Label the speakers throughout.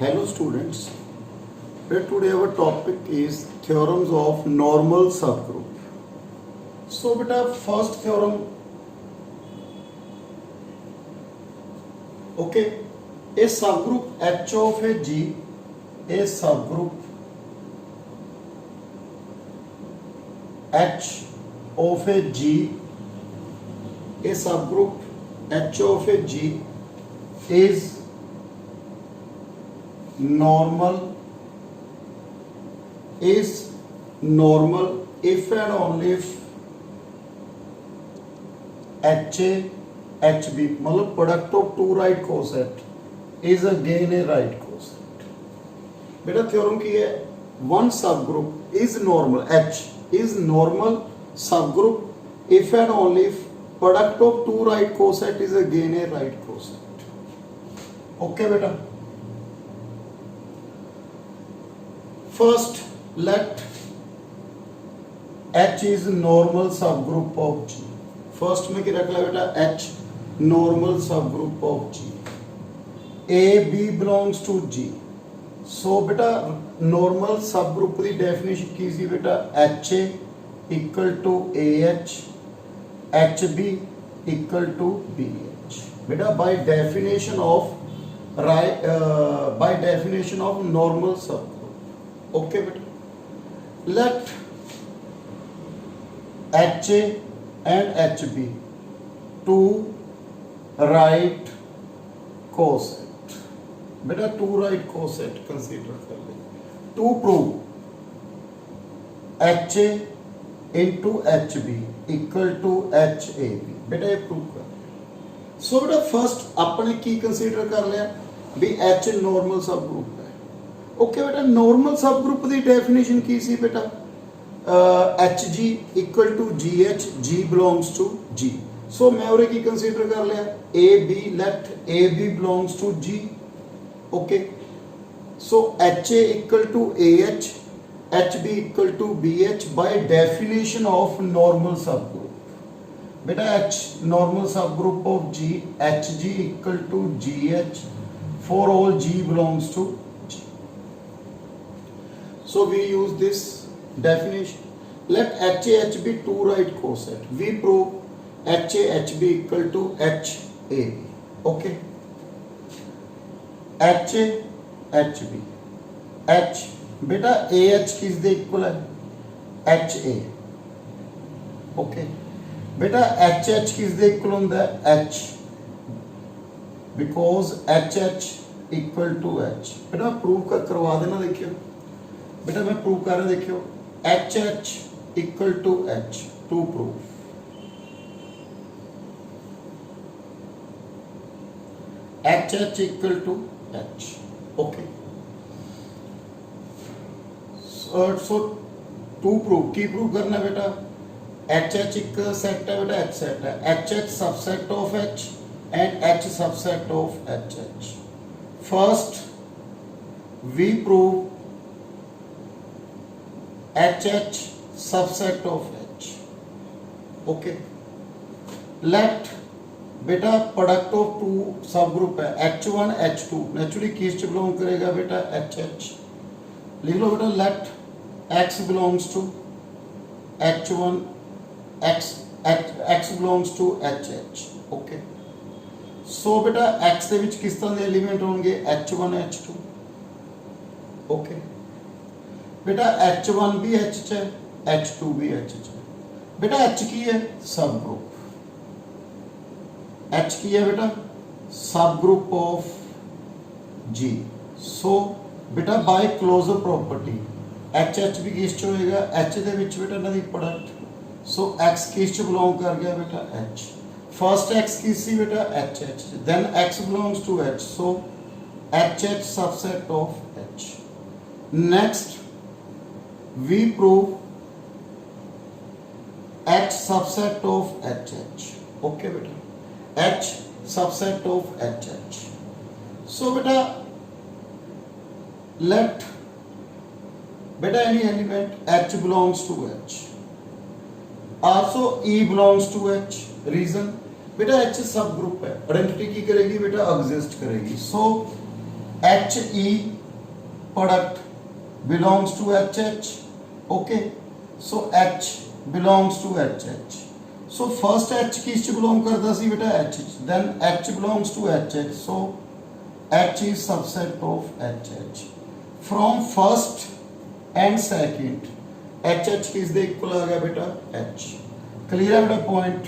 Speaker 1: Hello students, today our topic is theorems of normal subgroup. So beta first theorem, okay, a subgroup H of a G, a subgroup H of a G, a subgroup H of a G is normal if and only if HA HB मतलब product of two right coset is again a right coset. बेटा theorem की है one subgroup is normal, H is normal subgroup if and only if product of two right coset is again a right coset. Okay बेटा. First, let H is normal subgroup of G. First में क्या रखला बेटा H normal subgroup of G. A B belongs to G. So बेटा normal subgroup की definition की सी बेटा HA equal to AH, HB equal to BH. बेटा by definition of normal subgroup. Okay बेटा, let HA and HB two right coset. बेटा two right coset consider कर ले. To prove HA into HB equal to HAB. बेटा ये prove कर. So बेटा first अपने की consider कर लिया भी H normal subgroup है. ओके बेटा नॉर्मल सब ग्रुप की डेफिनेशन की सी बेटा H G equal to G H, G belongs to G. So मैं और की कंसीडर कर लिया A B, let A B belongs to G. Okay so H A equal to A H, H B equal to B H by definition of normal subgroup. बेटा H normal subgroup of G, H G equal to G H for all G belongs to. So we use this definition. Let HA HB two right coset. We prove HA HB equal to HA. Okay. HA HB. H बेटा AH किसके equal है? HA. Okay. बेटा HH किसके equal होता है? H. Because HH equal to H. बेटा prove कर करवा देना. देखियो बेटा मैं प्रूव कर रहा. देखियो H H equal to H to prove. H H equal to H. Okay so to prove की प्रूव करना बेटा एच एच एक सेट है बेटा एच सेट है. H H subset of H and H subset of H H. First we prove HH subset of H. Okay. Let बेटा product of two subgroup है H1 H2 naturally किस च belong करेगा बेटा HH. लिख लो बेटा let X belongs to H1, X belongs to HH. Okay. So बेटा X ਦੇ ਵਿੱਚ ਕਿਸ ਤਰ੍ਹਾਂ ਦੇ ਐਲੀਮੈਂਟ ਹੋਣਗੇ H1 H2. Okay. बेटा H1 भी H च है, H2 भी H च है. बेटा H की है सब ग्रुप. H की है बेटा सब ग्रुप ऑफ G. सो बेटा by closure property H H भी किस च होएगा H ਦੇ ਵਿੱਚ बेटा ਇਹਨਾਂ ਦੀ प्रोडक्ट. सो X किस च बिलोंग कर गया बेटा H. फर्स्ट X किस सी बेटा H H, then X belongs to H. So H H subset of H. Next we prove H subset of HH. Okay बेटा H subset of HH. So बेटा let बेटा any element H belongs to H. Also E belongs to H. Reason बेटा H सब group है, identity की करेगी बेटा exist करेगी. सो H HE product belongs to HH. Okay, so H belongs to HH. So first H किस च belong करता सी बेटा H, then H belongs to HH, so H is subset of HH. From first and second HH किस दे equal आ गया बेटा H. Clear है बेटा point.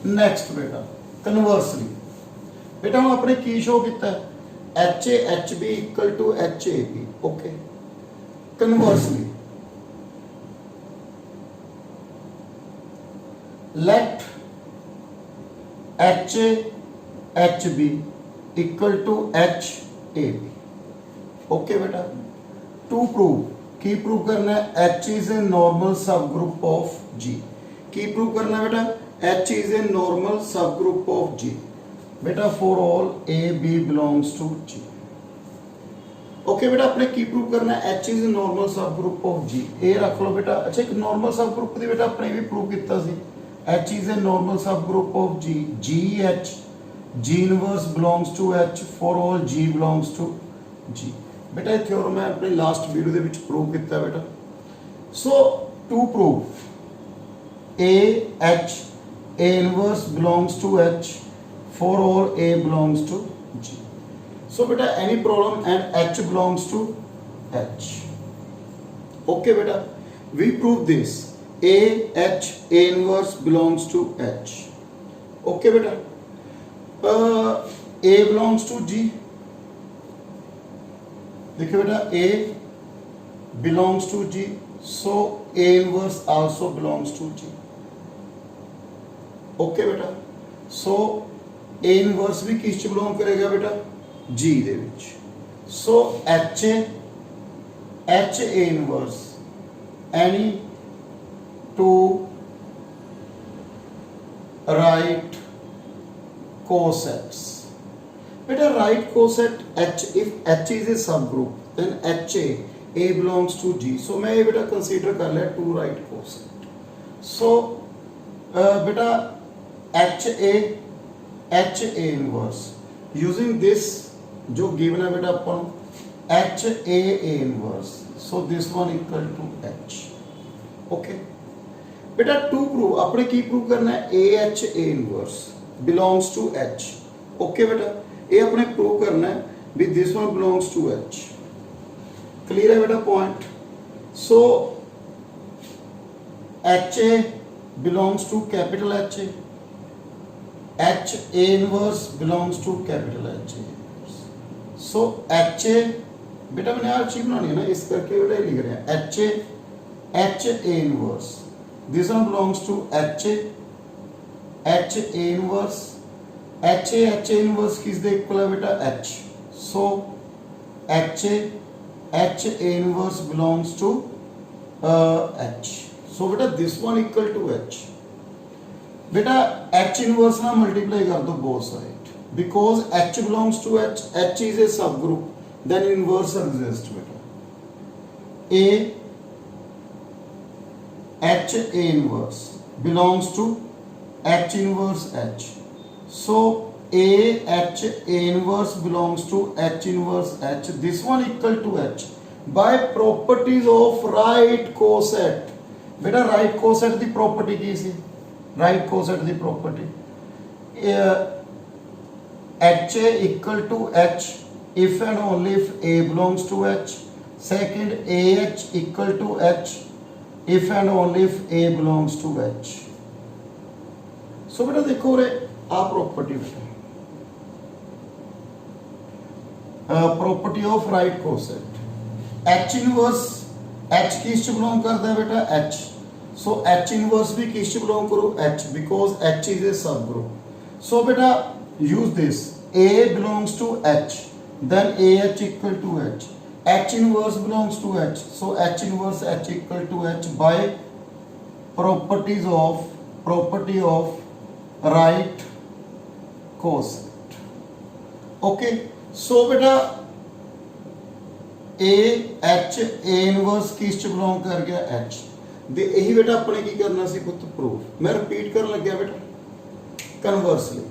Speaker 1: Next बेटा कन्वर्सली बेटा हम अपने की शो किया H A H B equal to H A B. Okay, conversely let H A H B equal to H A B. Okay बेटा, टू प्रूव की प्रूव करना है H is a normal subgroup of G. की prove करना है बेटा H is a normal subgroup of G. बेटा for all A, B belongs to G. Okay बेटा अपने की प्रूव करना है H is a normal subgroup of G. A रख लो बेटा. अच्छा एक नॉर्मल सबग्रुप दी बेटा अपने भी प्रूव किया सी. H is a normal subgroup of G. G H G inverse belongs to H for all G belongs to G. बेटा ये थ्योरम मैं अपने लास्ट वीडियो ਦੇ ਵਿੱਚ प्रूव किया बेटा. So to prove A H A inverse belongs to H for all A belongs to G. So beta any problem and H belongs to H. Okay beta, we prove this. A H A inverse belongs to H. Okay beta, A belongs to G. देखिए बेटा A belongs to G, so A inverse also belongs to G. Okay बेटा, सो A inverse भी किस च belong करेगा बेटा G दे विच. So H A inverse any two right cosets. बेटा right coset H, if H is a subgroup then H A belongs to G. So मैं ये बेटा कंसीडर कर लिया टू राइट कोसेट. सो बेटा H A inverse using this जो given है बेटा अपन H A inverse, so this one equal to H. Okay बेटा टू प्रूव अपने की प्रूव करना है A H A inverse belongs to H. Okay बेटा ये अपने प्रूव करना है भी this one belongs to H. Clear है बेटा point. So H A belongs to capital H A, H A inverse belongs to capital H A. So H A बेटा मैंने यार चीज बनानी है ना, इस करके बेटा लिख रहे हैं H A inverse. This one belongs to H A inverse. H A inverse किस दे इक्वल है बेटा H. So H A inverse belongs to H. So बेटा this one equal to H. बेटा H इनवर्स ना मल्टीप्लाई कर दो both side, because H belongs to H, H is a subgroup, then inverse exist बेटा. A H A inverse belongs to H inverse H. So A H A inverse belongs to H inverse H. This one equal to H by properties of right coset. बेटा right coset दी property की सी? right coset the property H A equal to H if and only if A belongs to H. Second A H equal to H if and only if A belongs to H. So बेटा देखो रे आ property बेटा property of right coset. H inverse H किस च belong करता है बेटा H. So H inverse भी किस च belong करो H, because H is a subgroup. So बेटा use this A belongs to H, then AH equal to H. H inverse belongs to H, so H inverse H equal to H by property of right coset. Okay, so बेटा A H A inverse किस च belong कर गया H. दे यही बेटा अपने की करना सी पुੱਤ प्रूफ. मैं रिपीट करन लग गया बेटा conversely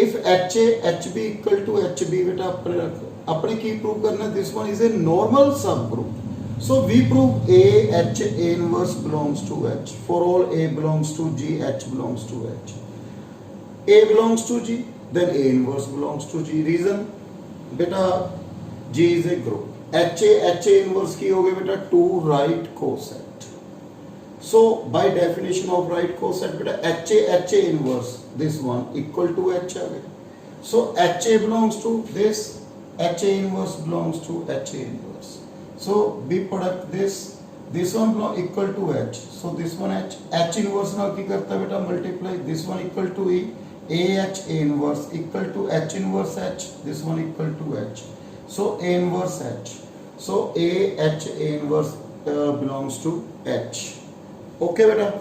Speaker 1: if H A H B equal to H B बेटा अपने रख अपने की प्रूव करना, this one is a normal subgroup. So we prove A H A inverse belongs to H for all A belongs to G, H belongs to H. A belongs to G, then A inverse belongs to G. Reason बेटा G is a group। H A inverse की हो गई बेटा 2 right coset। So by definition of right coset बेटा H A inverse this one equal to H आ गई। So H A belongs to this, H A inverse belongs to H A inverse। So B product this one belong equal to H। So this one H inverse now की करता है बेटा multiply, this one equal to E, AH A inverse equal to H inverse H, this one equal to H। So A inverse H, so AH A inverse belongs to H। Okay बेटा।